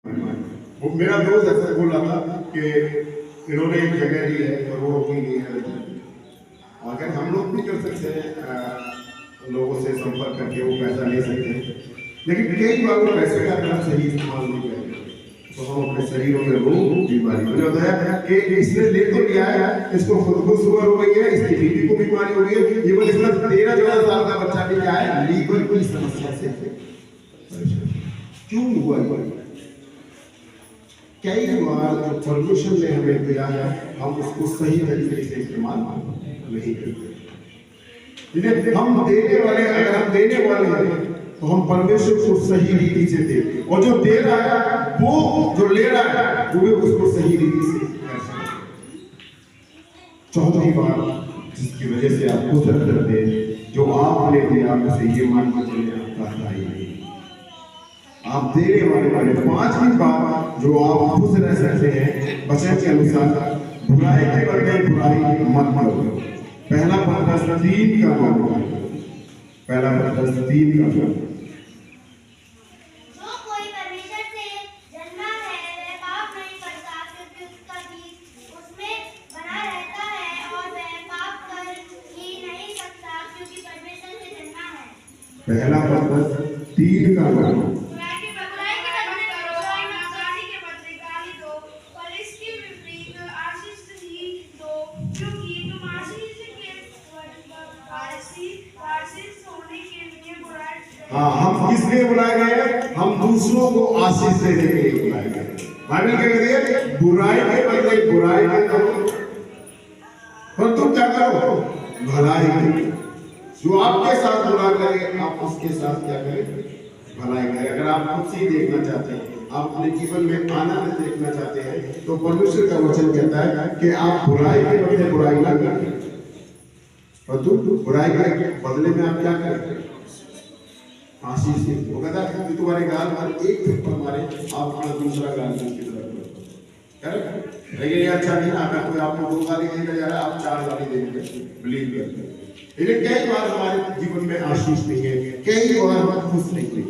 वो मेरा दोस्त अक्सर बोल रहा था कि इन्होंने एक जगह ली है करोड़ों की ली है, अगर हम लोग भी कर सकते हैं लोगों से संपर्क करके वो पैसा ले सकते हैं, लेकिन कई बार वो पैसे का अपना सही इस्तेमाल नहीं करते तो हम अपने शरीरों में रोग बीमारी मैंने बताया कि इसने ले तो लिया है, इसको खुद को शुगर हो गई है, इसकी बीवी को बीमारी हो गई है, ये वो इसका 13-14 साल का बच्चा भी क्या है लीवर की समस्या से क्यों हुआ? कई बार जो परमिशन ने हमें दिया है हम उसको सही तरीके से इस्तेमाल नहीं करते। हम देने वाले, अगर हम देने वाले हैं तो हम परमेश्वर को सही रीति से दें, और जो दे रहा है वो जो ले रहा है वो भी उसको सही रीति से कर सकते। चौथी बात जिसकी वजह से आप खुश रहते हैं, जो आपने दिया आपसे ये मान के चले आपका नहीं, आप देने वाले। पांचवी बात जो आप खुश रह सकते हैं वचन के अनुसार, बुराई के बदले बुराई मत करो। पहला पत्रस 3 का मानो, पहला पत्रस 3 का मानो। जो कोई परमेश्वर से जन्मा है वह पाप नहीं करता, क्योंकि उसका बीज उसमें बना रहता है और वह पाप कर ही नहीं सकता, क्योंकि परमेश्वर से जन्मा है। पहला पत्रस 3 का मानो। हाँ, हम किस लिए बुलाए गए? हम दूसरों को आशीष देने के लिए बुलाए गए। बाइबल कह रही है बुराई के बदले बुराई मत करो, पर तुम क्या करो? भलाई करो। जो आपके साथ बुरा करे आप उसके साथ क्या करें? भलाई करें। अगर आप खुशी देखना चाहते हैं, आप अपने जीवन में आनंद देखना चाहते हैं, तो परमेश्वर का वचन कहता है कि आप बुराई के बदले बुराई ना करें, और तुम बुराई के बदले में आप क्या करें? आशीष से। वो कहता है कि तुम्हारे गाल पर एक थप्पड़ मारे, आप अपना दूसरा गाल उसकी तरफ करें। लेकिन ये अच्छा नहीं, अगर कोई आपको 2 गाली देने जा रहा है, आप 4 गाली देंगे, बिलीव करते हैं। लेकिन कई बार हमारे जीवन में आशीष नहीं है, कई बार हम खुश नहीं है।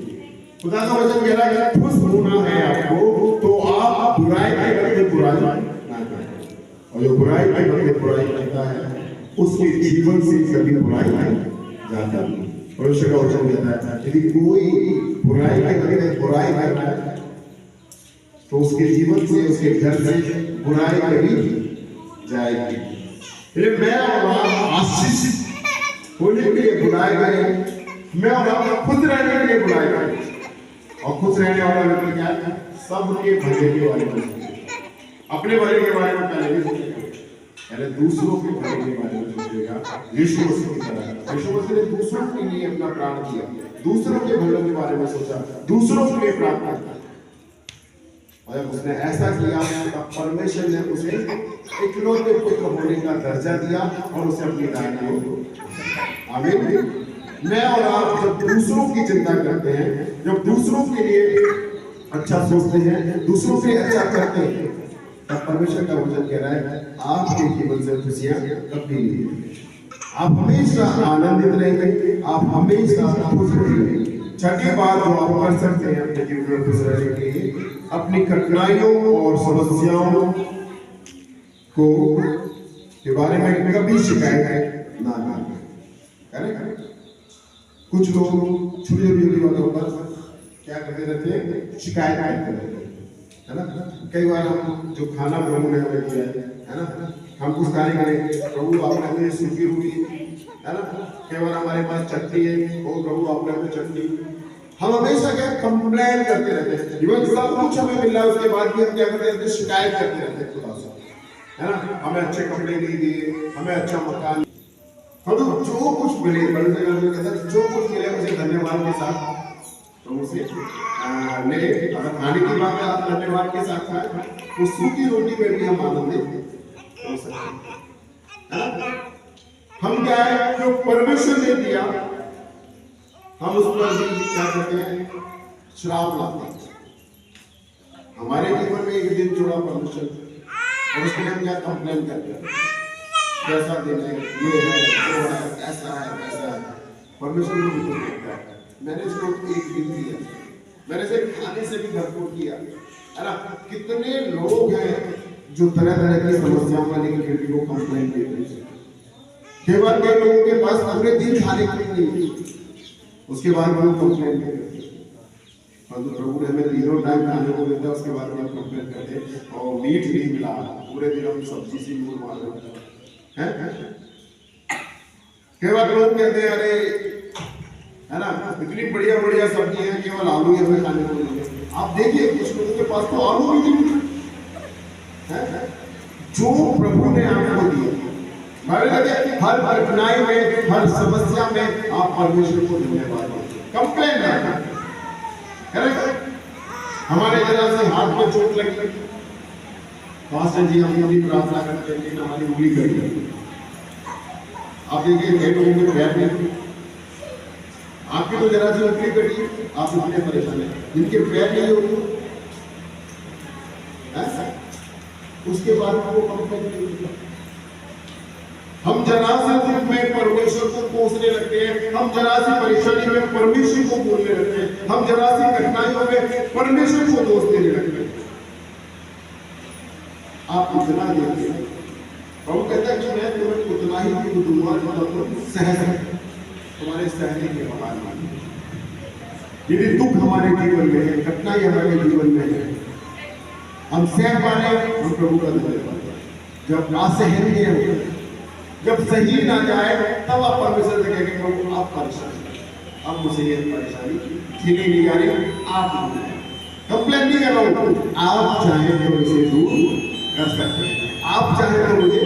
खुदा का वचन कह रहा है कि खुश होना है आपको, तो आप बुराई के बदले बुराई ना करें, और जो बुराई के बदले बुराई करता है उसके जीवन से कभी बुराई नहीं जाता। परमेश्वर का वचन कहता है यदि कोई बुराई के बदले बुराई कर रहा है तो उसके जीवन से, उसके घर से बुराई कभी जाएगी। इसलिए मैं और आप आशीषित होने के लिए बुलाए गए, मैं और आप खुश रहने के लिए बुलाए गए, और खुश रहने वाला व्यक्ति क्या है? सबके भले के बारे में सोचेगा, अपने भले के बारे में पहले नहीं सोचेगा, पहले दूसरों के भले के बारे में सोचेगा। यीशु मसीह की तरह यीशु मसीह ने दूसरों के लिए अपना प्राण दिया, दूसरों के भलों के बारे में सोचा, दूसरों के लिए प्रार्थना की, और जब उसने ऐसा किया तब परमेश्वर ने उसे इकलौते पुत्र होने का दर्जा दिया और उसे अपनी दाहिनी ओर। आमीन। मैं और आप जब दूसरों की चिंता करते हैं, जब दूसरों के लिए अच्छा सोचते हैं, दूसरों के लिए अच्छा करते हैं, तब परमेश्वर का वचन कह रहा है आपके जीवन से खुशियां कभी नहीं होंगी, आप हमेशा आनंदित रहेंगे, आप हमेशा खुश रहेंगे। छठी बात जो आप कर सकते हैं अपने जीवन में खुश रहने के लिए, अपनी कठिनाइयों और समस्याओं को के बारे में कभी शिकायत ना करें। कुछ लोग छोटी छोटी बातों पर क्या करते रहते हैं? शिकायत करते रहते हैं, है ना। कई बार हम जो खाना प्रभु ने हमें दिया है ना, हम कुछ कार्य करें, प्रभु आपने हमें सूखी रोटी, है ना। कई बार हमारे पास चटनी है, ओ प्रभु आपने हमें चटनी। हम हमेशा क्या कंप्लेन करते रहते हैं, इवन सब कुछ हमें मिल रहा है उसके बाद भी हम क्या करते रहते हैं? शिकायत करते रहते हैं खुदा से, है ना। हमें अच्छे कपड़े नहीं दिए, हमें अच्छा मकान, हम तो जो कुछ मिले जो कुछ मिले उसे धन्यवाद के साथ तो उसे ले। अगर खाने की बात है आप धन्यवाद के साथ खाएं, तो सूखी रोटी में भी हम आनंदित हो सकते हैं। हम क्या है जो परमेश्वर ने दिया हम उस पर भी क्या करते हैं? श्राप लाते हैं। हमारे जीवन में एक दिन जुड़ा परमेश्वर, और उसके लिए हम क्या कंप्लेन करते हैं? कैसा दिन है, ये है, वो है, ऐसा है, वैसा है। परमेश्वर ने मुझे देखा, मैंने इसको एक दिन दिया, मैंने इसे खाने से भी भरपूर किया, है ना। कितने लोग हैं जो तरह तरह की समस्याओं का लेकर फिर भी वो कंप्लेन देते हैं। केवल कई लोगों के पास पूरे दिन खाने के लिए नहीं, उसके बाद वो कंप्लेन करते हैं। और प्रभु ने हमें तीनों टाइम खाने को देता है, उसके बाद हम कंप्लेन करते हैं और मीट नहीं मिला, पूरे दिन हम सब्जी से मुंह मार रहे हैं। केवल लोग कहते हैं अरे है ना, इतनी बढ़िया बढ़िया सब्जी है, केवल आलू ही हमें खाने को मिले। आप देखिए कुछ लोगों के पास तो आलू भी नहीं है। जो प्रभु ने आपको दिया, हर कठिनाई में, हर समस्या में आप परमेश्वर को धन्यवाद दीजिए, कंप्लेन ना करें। हमारे जरा से हाथ में चोट लगी, पास्टर जी हम यही प्रार्थना करते हैं कि हमारी उंगली कटी। आप देखिए कई लोगों के पैर में, आपकी तो जरा सी उंगली कटी, आप इतने परेशान हैं, जिनके पैर नहीं होते उसके बाद वो कंप्लेन नहीं। हम जरा से दुख में परमेश्वर को कोसने लगते हैं, हम जरा सी परेशानी में परमेश्वर को बोलने लगते हैं, हम जरा सी कठिनाइयों में परमेश्वर को दोष देने लगते हैं। आप इतना देखते हैं, प्रभु कहता है कि मैं तुम्हें उतना ही दूंगा जितना तुम सह सकते, तुम्हारे सहने के बाहर नहीं। यदि दुख हमारे जीवन में है, कठिनाई हमारे जीवन में है, हम सह पा रहे हैं, हम प्रभु का धन्यवाद। जब असहनीय हो, जब सही ना जाए, तब आप परमेश्वर से कहेंगे प्रभु आप परेशान, अब मुझे ये परेशानी झेली नहीं जा रही, आप कंप्लेन नहीं कर रहा हूँ, आप चाहें तो इसे दूर कर सकते हैं, आप चाहें तो मुझे